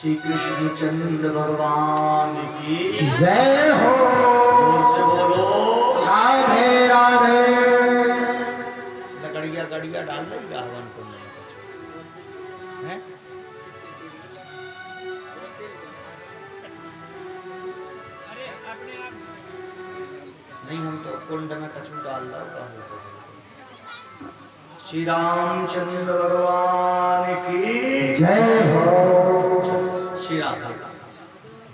श्री कृष्णचंद्र भगवान की जय हो। जोर से बोलो राधे राधे। लकड़िया गड़िया डाल देंगे हवन को नहीं कुछ है। नहीं हम तो कुंड में कछु डाल दो। श्री रामचंद्र भगवान की जय हो। श्री राधे।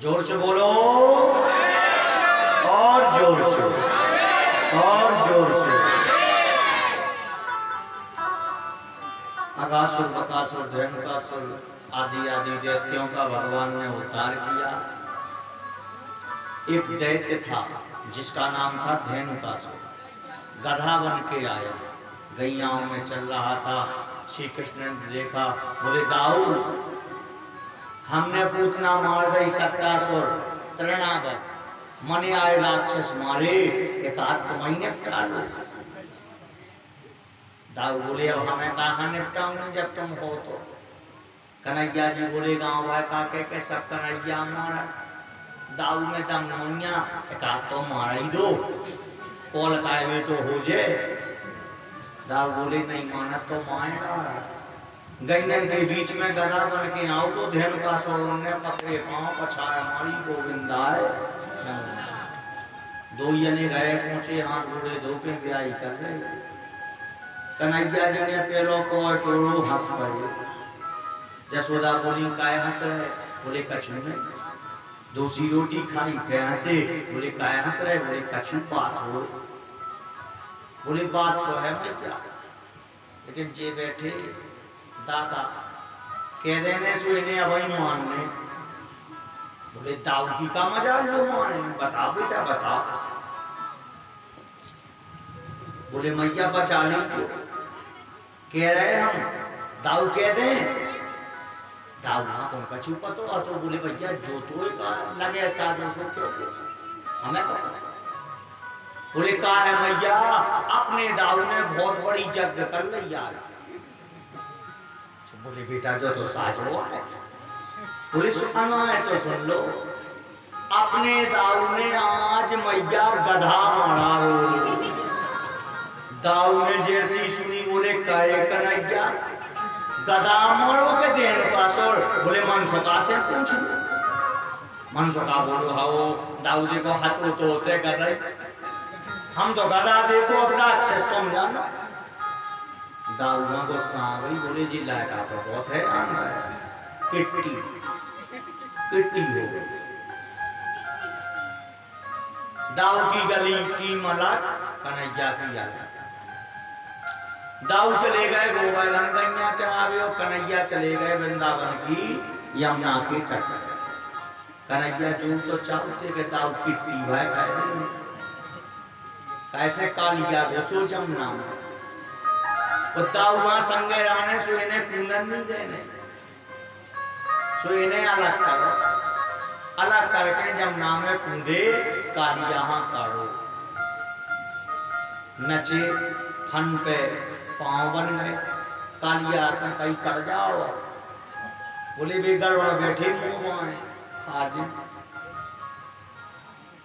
जोर से बोलो और जोर से और जोर से। अगासुर बकासुर धेनुकासुर आदि आदि दैत्यों का भगवान ने उद्धार किया। एक दैत्य था जिसका नाम था धेनुकासुर। गधा बन के आया, गैयाओं में चल रहा था, श्री कृष्ण ने देखा, बोले दाऊ हमने पूतना मार गई सट्टासुर तृणागत, मने आए राक्षस मारे, एक हाथ तुम्हें निपटा लो। दाऊ बोले अब हमें कहाँ निपटाऊंगे जब तुम हो तो। कन्हैया जी बोले गाँव भाई काके के सब कन्हैया मारा, दाऊ में दम नैया, एक हाथ तो मार ही दो, कॉल कायवे तो हो जाए। दाऊ बोले नहीं माना तो मारेगा। गैनन के बीच में गदा बन के आओ तो धेनु का सोन ने पकड़े पांव पछाया मारी गोविंदाय। दो जने गए पहुंचे हाथ जोड़े धोके ब्याही कर रहे। कन्हैया जी ने पेलो को टोरो हंस पड़े। जसोदा बोली काय हंस रहे, बोले कछु नहीं। दूसरी रोटी खाई फिर हंसे, बोले काय हंस रहे, बोले कछु बात हो। बोले बात तो है क्या, लेकिन जे बैठे दादा कह देने सो इन्हें अभी मानने। बोले दाऊ की का मजा लो माने, बताओ बेटा बताओ। बोले मैया बचा ली क्यों, कह रहे हम दाऊ कह दें। दाऊ ना कौन का छुपा तो बोले भैया जो तो का लगे साधु सो क्यों हमें पता। बोले का है मैया, अपने दाऊ ने बहुत बड़ी यज्ञ कर ली यार। बोले बेटा जो तो साज हुआ है। बोले सुना है तो सुन लो, अपने दाऊ ने आज मैया गधा मारा हो। दाऊ ने जैसी सुनी बोले काहे कन्हैया गधा मारो के देन का सोर। बोले मनसुका से पूछ लो। मनसुका बोलो हाओ दाऊ जी को हाथ तो होते गधे, हम तो गधा देखो अब राक्षस तुम जानो। दाऊ मां गुस्सा आ गई, बोले जी लायका तो बहुत है किट्टी किट्टी हो। दाऊ की गली की मलक कन्हैया की याद। दाऊ चले गए गोवर्धन गैया चढ़ावे और कन्हैया चले गए वृंदावन की यमुना के तट। कन्हैया जो तो चाहते कि दाऊ किट्टी भाई खाए कैसे कालिया घोसो जमुना में। दाऊ वहां संगे आने सो इन्हें पूनन नहीं देने, सो इन्हें अलग करो, अलग करके जमुना में कूदे कालिया काढ़ो। नचे फन पे पांव बन गए, कालिया से कहीं कर जाओ। बोले बेगड़बड़ बैठे मुंह में आज।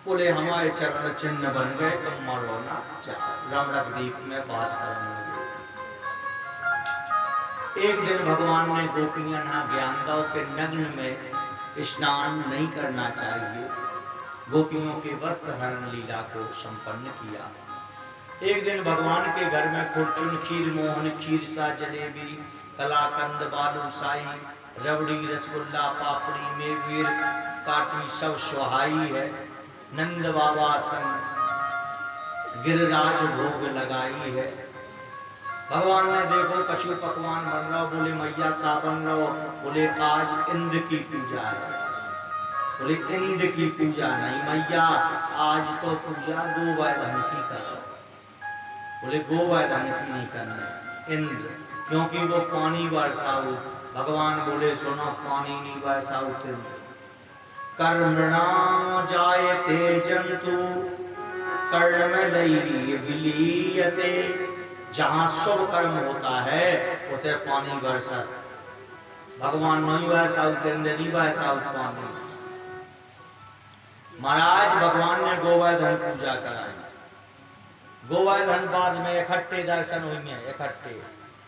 बोले हमारे चरण चिन्ह बन गए, तुम मरो ना, रमणक द्वीप में वास करने लगे। एक दिन भगवान ने गोपियां ना ज्ञान दाव के नग्न में स्नान नहीं करना चाहिए, गोपियों के वस्त्र हरण लीला को संपन्न किया। एक दिन भगवान के घर में खुरचुन खीर मोहन खीर सा जलेबी कलाकंद बालूशाही रबड़ी रसगुल्ला पापड़ी मेवीर काटी सब सुहाई है। नंद बाबा संग गिरिराज भोग लगाई है। भगवान ने देखो कछु पकवान बन रहा, बोले मैया का बन रहा, बोले आज इंद्र की पूजा है। बोले इंद्र की पूजा नहीं मैया, आज तो पूजा गोवर्धन की करो। बोले गोवर्धन की नहीं करना इंद्र, क्योंकि वो पानी बरसाओ। भगवान बोले सुनो पानी नहीं बरसाओ इंद्र। कर्मणा जायते जंतु कर्म में लई विलीयते। जहाँ शुभ कर्म होता है उसे पानी बरसा। भगवान नहीं बरसाओ इंद्र नहीं बरसाओ पानी। महाराज भगवान ने गोवर्धन पूजा कराई। गोवर्धन बाद में इकट्ठे दर्शन हुए, इकट्ठे।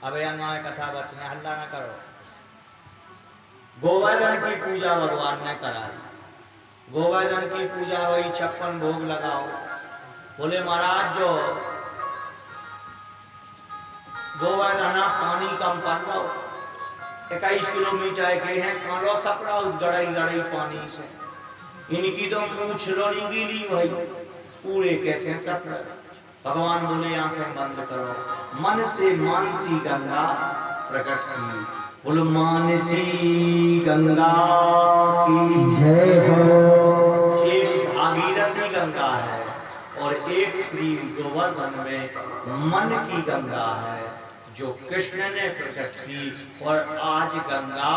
अब यहाँ कथा बचने हल्ला ना करो। गोवर्धन की पूजा भगवान ने कराई। गोवर्धन की पूजा हुई, 56 भोग लगाओ। बोले महाराज जो गोवर्धन पानी कम कर दो, 21 किलोमीटर के हैं, कालो सपड़ा गड़ई गड़ई पानी से। इनकी तो पूछ लो नहीं गिरी भाई, पूरे कैसे सपड़ा। भगवान बोले आंखें बंद करो, मन से मानसी गंगा प्रकट की। बोलो मानसी गंगा की जय हो। एक भागीरथी गंगा है और एक श्री गोवर्धन में मन की गंगा है। जो कृष्ण ने प्रकट की। और आज गंगा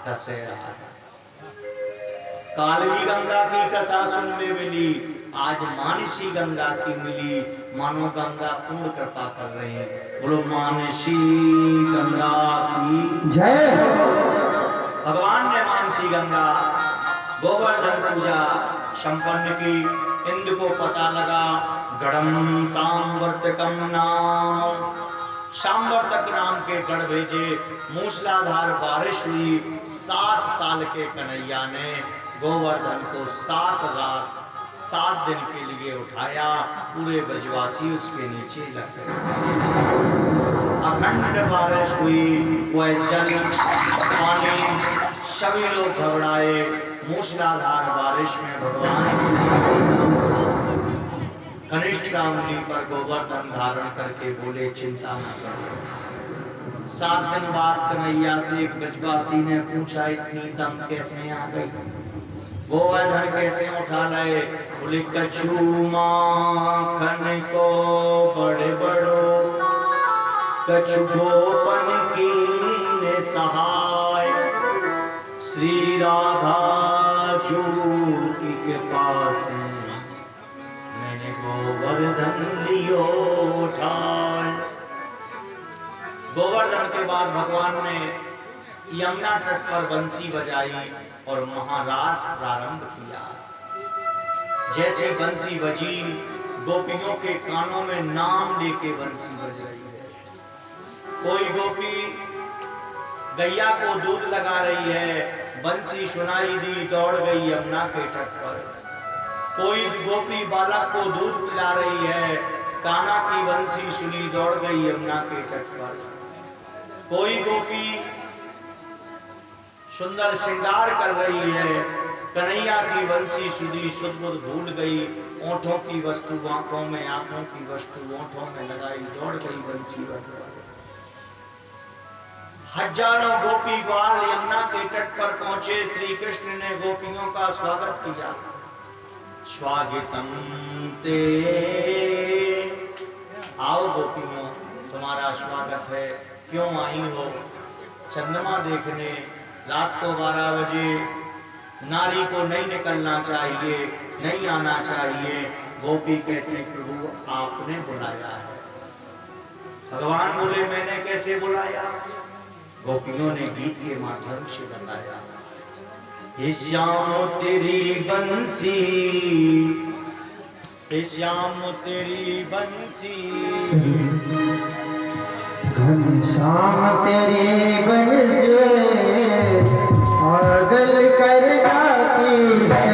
दशहरा है। कालवी गंगा की कथा सुनने मिली, आज मानसी गंगा की मिली। मानो गंगा पूर्ण कृपा कर रही है। बोलो मानसी गंगा की जय। भगवान ने मानसी गंगा गोवर्धन पूजा संपन्न की। इंद्र को पता लगा गढ़म सांवर्तकम नाम, सांवर्तक नाम के गढ़ भेजे। मूसलाधार बारिश हुई। 7 साल के कन्हैया ने गोवर्धन को 7 दिन के लिए उठाया। पूरे ब्रजवासी उसके नीचे लग गए। अखंड बारिश हुई। वह जल पानी सभी लोग घबराए। मूसलाधार बारिश में भगवान कनिष्ठ रामली पर गोवर्धन धारण करके बोले चिंता न करो। 7 दिन बाद कन्हैया से एक ब्रजवासी ने पूछा इतनी दम कैसे आ गई, गोवर्धन कैसे उठा लाए? बोले कछु माखन को बड़े बड़ो, कछु गोपन कीने सहाय, श्री राधा जू के पास मैंने गोवर्धन लियो उठाए। गोवर्धन के बाद भगवान ने यमुना तट पर बंसी बजाई और महारास प्रारंभ किया। जैसे बंसी बजी, गोपियों के कानों में नाम लेके बंसी बज रही है। कोई गोपी गैया को दूध लगा रही है, बंसी सुनाई दी, दौड़ गई यमुना के तट पर। कोई गोपी बालक को दूध पिला रही है, कान्हा की बंसी सुनी, दौड़ गई यमुना के तट पर। कोई गोपी सुंदर श्रृंगार कर रही है, कन्हैया की बंसी सुनी, सुध-बुध भूल गई, ओंठों की वस्तु आंखों में, आंखों की वस्तु ओंठों में लगाई, दौड़ गई बंसी बज। हजारों गोपी ग्वाल यमुना के तट पर पहुंचे। श्री कृष्ण ने गोपियों का स्वागत किया। स्वागतम ते, आओ गोपियों, तुम्हारा स्वागत है। क्यों आई हो? चंद्रमा देखने। रात को 12 बजे नारी को नहीं निकलना चाहिए, नहीं आना चाहिए। गोपी कहते प्रभु आपने बुलाया है। भगवान बोले मैंने कैसे बुलाया? गोपियों ने गीत के माध्यम से बताया। हे श्याम तेरी बंसी, हे श्याम तेरी बंसी, घनश्याम तेरी बंसी पागल कर जाती है।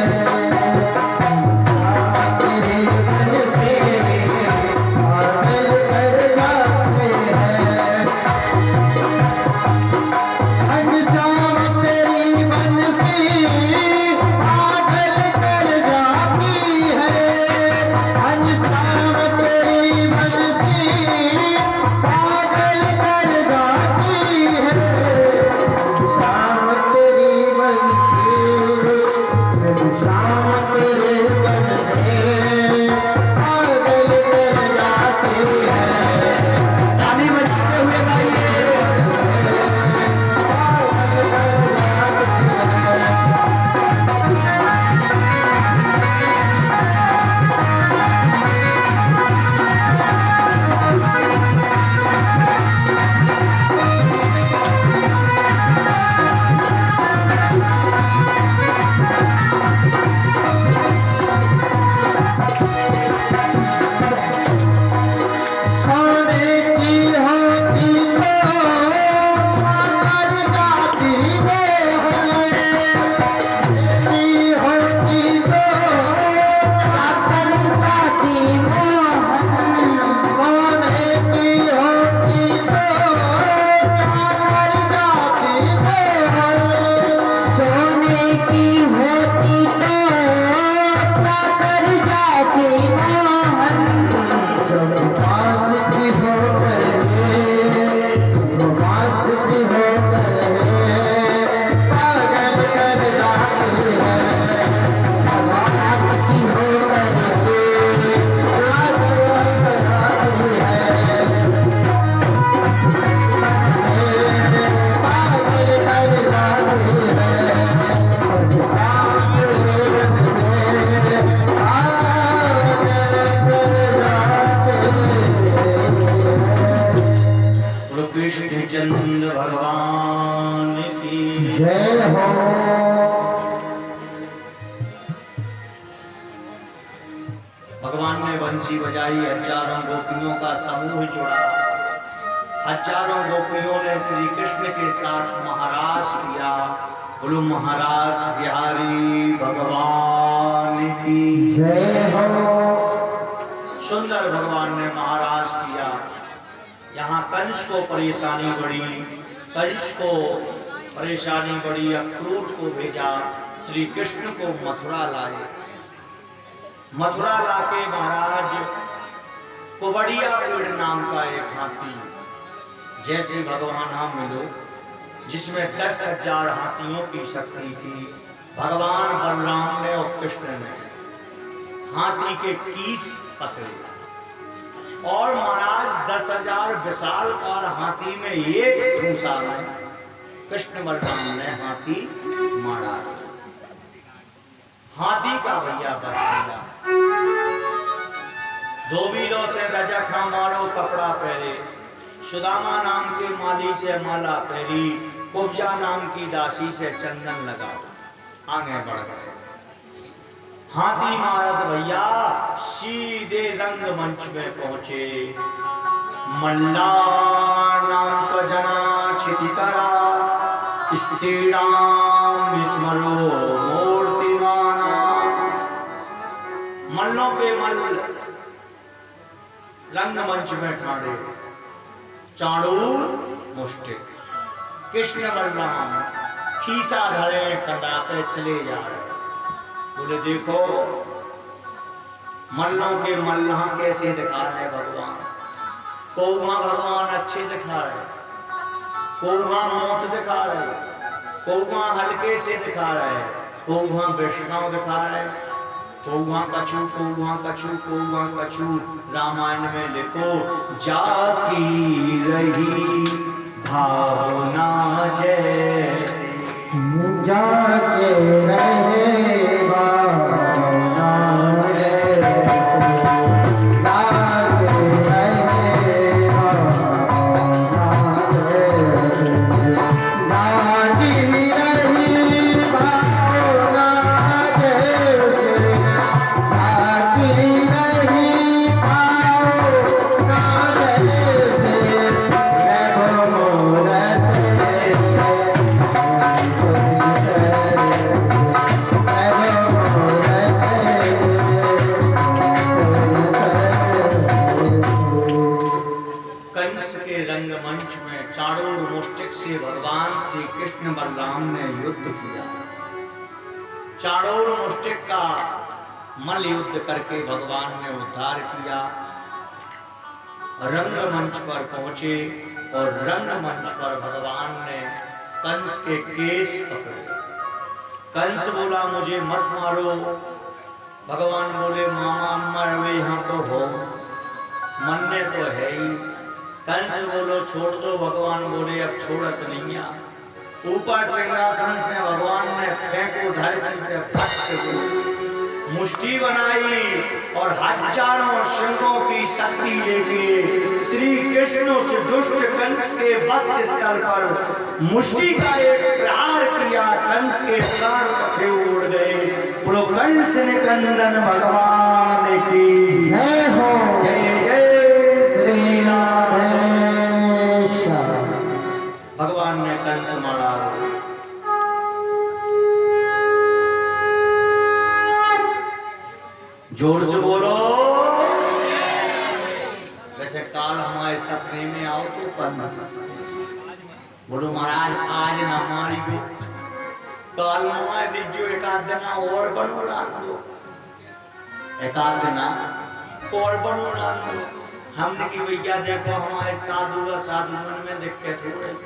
जय हो। भगवान ने बंसी बजाई, हजारों गोपियों का समूह जुड़ा, हजारों गोपियों ने श्री कृष्ण के साथ महारास किया। बोलो महाराज बिहारी भगवान की जय हो। सुंदर भगवान ने महाराज किया। यहाँ कंस को परेशानी बढ़ी, कंस को परेशानी बढ़ी, अक्रूर को भेजा, श्री कृष्ण को मथुरा लाए। मथुरा लाके महाराज कुबड़िया पेड़ नाम का एक हाथी, जैसे भगवान हम मिलो, जिसमें 10,000 हाथियों की शक्ति थी, भगवान बलराम ने और कृष्ण ने हाथी के कीस पकड़े और महाराज 10,000 विशालकाय हाथी में एक ठूसा में कृष्ण बलराम ने हाथी मारा। हाथी का भैया बच धोबीलों से रजखा मारो कपड़ा पहरे, सुदामा नाम के माली से माला पहरी, कुब्जा नाम की दासी से चंदन लगाओ। आगे बढ़ गए, हाथी मारत भैया सीधे रंगमंच में पहुंचे। मल्ला नाम स्वजना क्षितिकरा स्थिराम स्मरो मूर्तिमाना। मल्लों के मल्ल रंगमंच में ठाड़े, चाणूर मुष्टिक, कृष्ण बलराम खीसा धरे कटा पे चले जा रहे। बोले देखो मल्लों के मल्लाह कैसे दिखा रहे भगवान, कौवा भगवान अच्छे दिखा रहे, कौवा मोट दिखा रहे, कौवा हल्के से दिखा रहे, कौवा वैष्णव दिखा रहे, कौवा कछू कौवा कछू कौवा कछू। रामायण में लिखो जाकी रही भावना जैसे, जाके रहे भावना जैसे, जाके रहे भावना जैसे, जागी रही भावना जैसे, जागी रही भावना जैसे, प्रभु मूरत कंस के रंगमंच में चाणूर मुष्टिक से भगवान श्री कृष्ण बलराम ने युद्ध किया। चाणूर मुष्टिक का मल्ल युद्ध करके भगवान ने उद्धार किया। रंगमंच पर पहुंचे और रंगमंच पर भगवान ने कंस के केस पकड़े। कंस बोला मुझे मत मारो, भगवान बोले मामा मर यहाँ तो हो, मरने तो है ही। कंस बोलो छोड़ दो, भगवान बोले अब छोड़त नहीं। ऊपर सिंहासन से भगवान ने फेंको धरती पे फट मुष्टि बनाई और हजारों सिंहों की शक्ति लेके श्री कृष्ण उस दुष्ट कंस के वक्ष स्थल पर मुष्टि का एक प्रहार किया। कंस के प्राण पखे उड़ गए। बोलो कंस निकंदन भगवान की जय हो। जय जय श्री राम। भगवान ने कंस मारा। जोर से बोलो। वैसे काल हमारे सपने में आओ तो करना। बोलो महाराज आज ना हमारी को काल हमारे दीजो एक आध दिन और बनो लाल दो, एक आध दिन और बनो लाल दो। हमने की भैया देखो हमारे साधु व साधुवन में दिक्कत हो रही,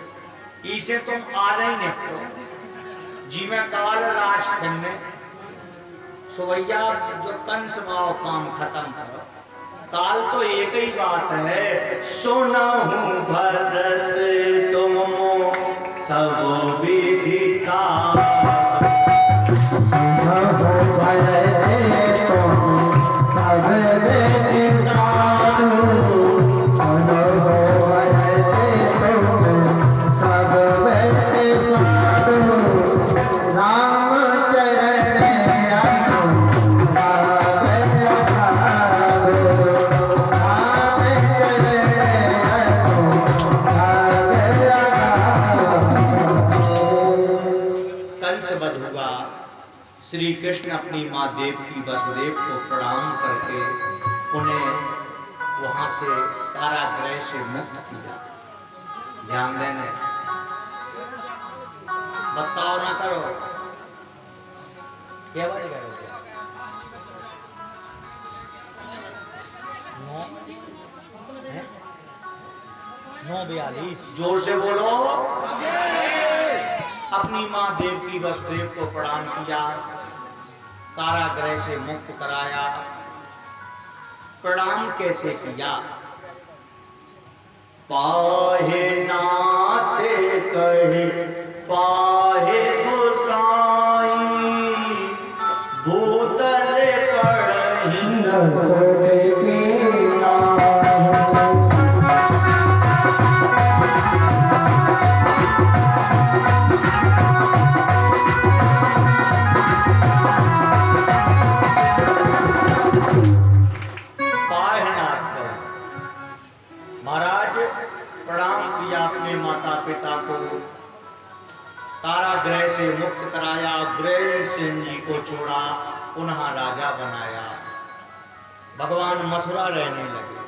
इसे तुम आ रही निपटो जी में काल राज करने सो भैया जो कंस माओ काम खत्म करो। काल तो एक ही बात है, सोना हूँ भरत तुम सब विधि सब सब रहस्य वध हुआ। श्री कृष्ण अपनी माँ देवकी वसुदेव को प्रणाम करके उन्हें वहां से कारागृह से मुक्त किया। ध्यान देने, बतकाओ ना करो, क्या बात करोगे? 9:42 जोर से बोलो। अपनी माँ देवकी वसुदेव को प्रणाम किया, कारागृह से मुक्त कराया। प्रणाम कैसे किया? पाहे नाथ कहे पाहे गोसाई, भूतल पढ़हि पिता को, कारागृह से मुक्त कराया, ग्रहसेन जी को छोड़ा, पुनः राजा बनाया। भगवान मथुरा रहने लगे।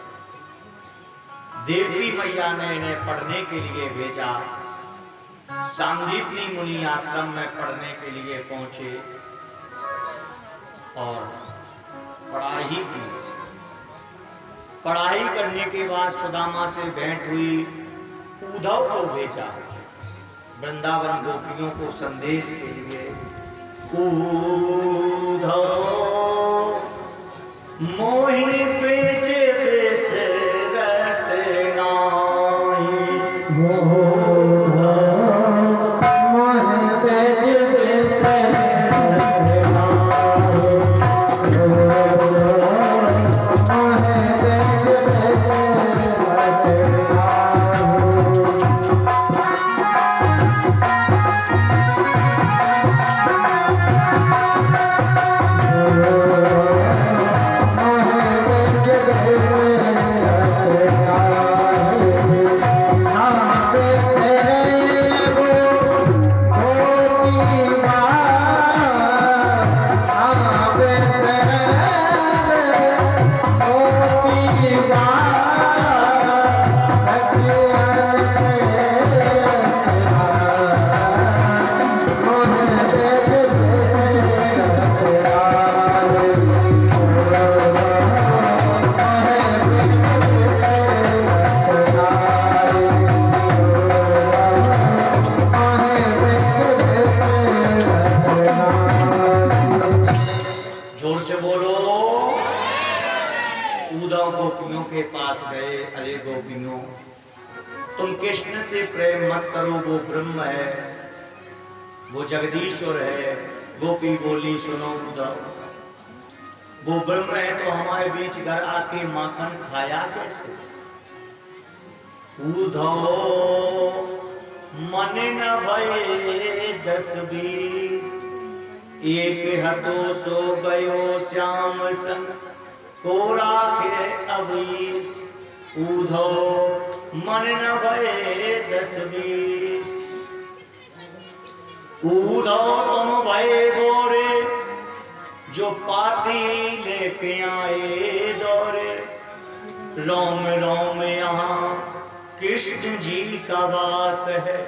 देवकी मैया ने इन्हें पढ़ने के लिए भेजा। सांदीपनी मुनि आश्रम में पढ़ने के लिए पहुंचे और पढ़ाई की। पढ़ाई करने के बाद सुदामा से भेंट हुई। उद्धव को भेजा वृंदावन गोपियों को संदेश के लिए। उद्धव मोहि बेच बिसरत नाही, मोहि बेच बिसरत वो जगदीश्वर है। गोपी बोली सुनो उद्धव, वो ब्रह्म है तो हमारे बीच घर आके माखन खाया कैसे? उद्धव मन न भये 10-20, एक हतो सो गयो श्याम संग को राखे अवीस। उद्धव मन न भये 10-20, उद्धव तुम भये गोरे जो पाती लेके आए दौरे। रोम रोम यहाँ कृष्ण जी का वास है।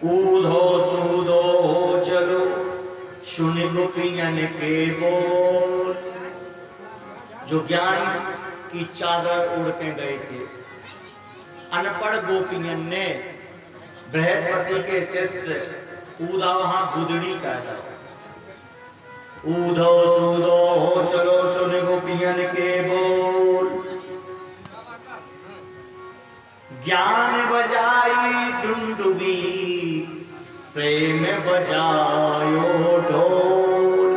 उद्धव सूदो हो चलो सुन गोपियन के बोल। जो ज्ञान की चादर उड़ के गए थे, अनपढ़ गोपियन ने बृहस्पति के शिष्य उद्धव वहां गुदड़ी कहता। उद्धव सूदो हो चलो सुन गोपियन के बोल। ज्ञान बजाई डुंडुबी प्रेम बजायो ढोल।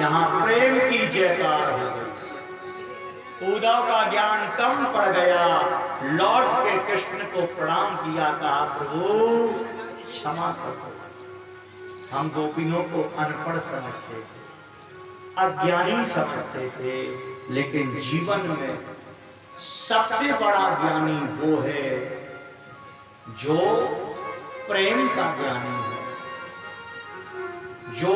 यहाँ प्रेम की जयकार हो गई। उद्धव का ज्ञान कम पड़ गया। लौट के कृष्ण को प्रणाम किया, कहा प्रभु क्षमा करो, हम गोपियों को अनपढ़ समझते थे, अज्ञानी समझते थे, लेकिन जीवन में सबसे बड़ा ज्ञानी वो है जो प्रेम का ज्ञानी है। जो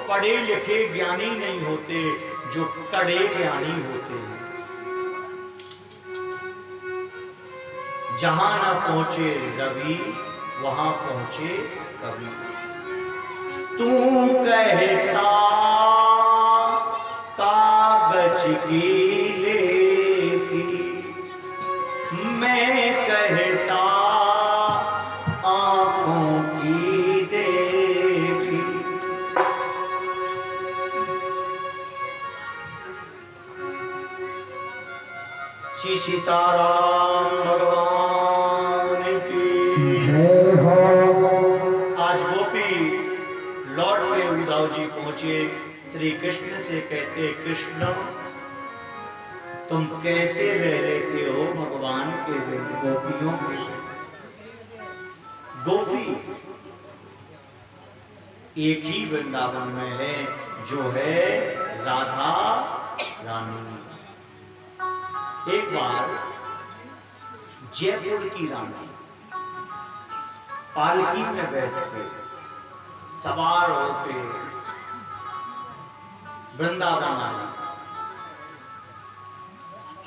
पढ़े लिखे ज्ञानी नहीं होते, जो कड़े ज्ञानी होते हैं। जहां न पहुंचे रवि वहां पहुंचे कवि। तू कहता कागज की लेखी, मैं कहता आंखों की देखी। श्री सीताराम भगवान की जय हो। आज गोपी लौट के उद्धव जी पहुंचे, श्री कृष्ण से कहते, कृष्ण तुम कैसे रह लेते हो भगवान के बिन, गोपियों के बिन। गोपी एक ही वृंदावन में है, जो है राधा रानी। एक बार जयपुर की रानी पालकी में बैठ के सवार होके वृंदावन आई।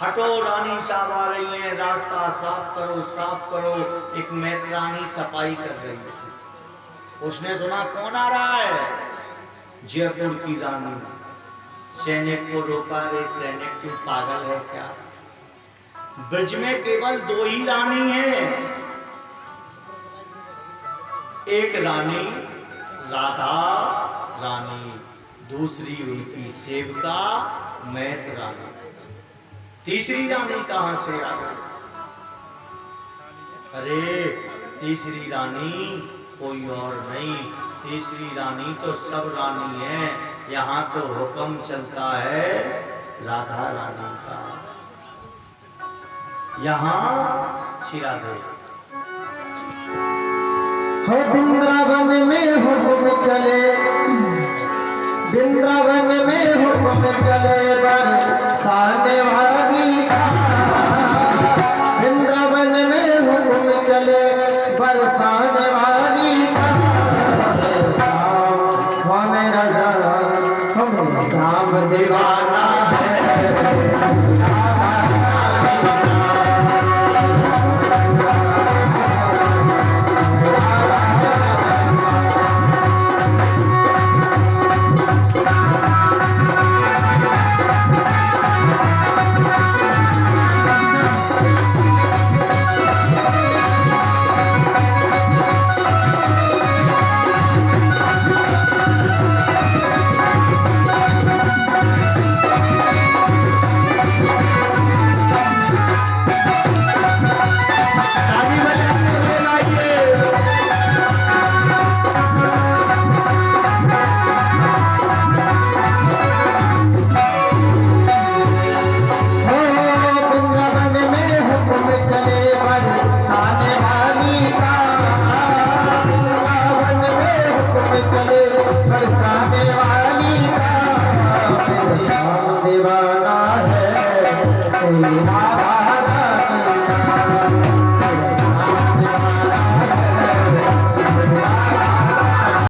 हटो रानी साहब आ रही हैं, रास्ता साफ करो साफ करो। एक मैत्रानी सफाई कर रही थी। उसने सुना कौन आ रहा है? जयपुर की रानी। सैनिक को रोका, रे सैनिक तू पागल है क्या? ब्रज में केवल दो ही रानी हैं, एक रानी राधा रानी, दूसरी उनकी सेविका मैत्र रानी। तीसरी रानी कहां से आ गई? अरे तीसरी रानी कोई और नहीं, तीसरी रानी तो सब रानी है। यहाँ तो हुक्म चलता है राधा रानी का। यहाँ शिराधे हो वृंदावन में हुक्म चले, वृंदावन में हुक्म चले बरसाने वाली का। वृंदावन में हुक्म चले बरसाने वाली का। हम राजा हम शाम दीवाना है। दीवाना है कोई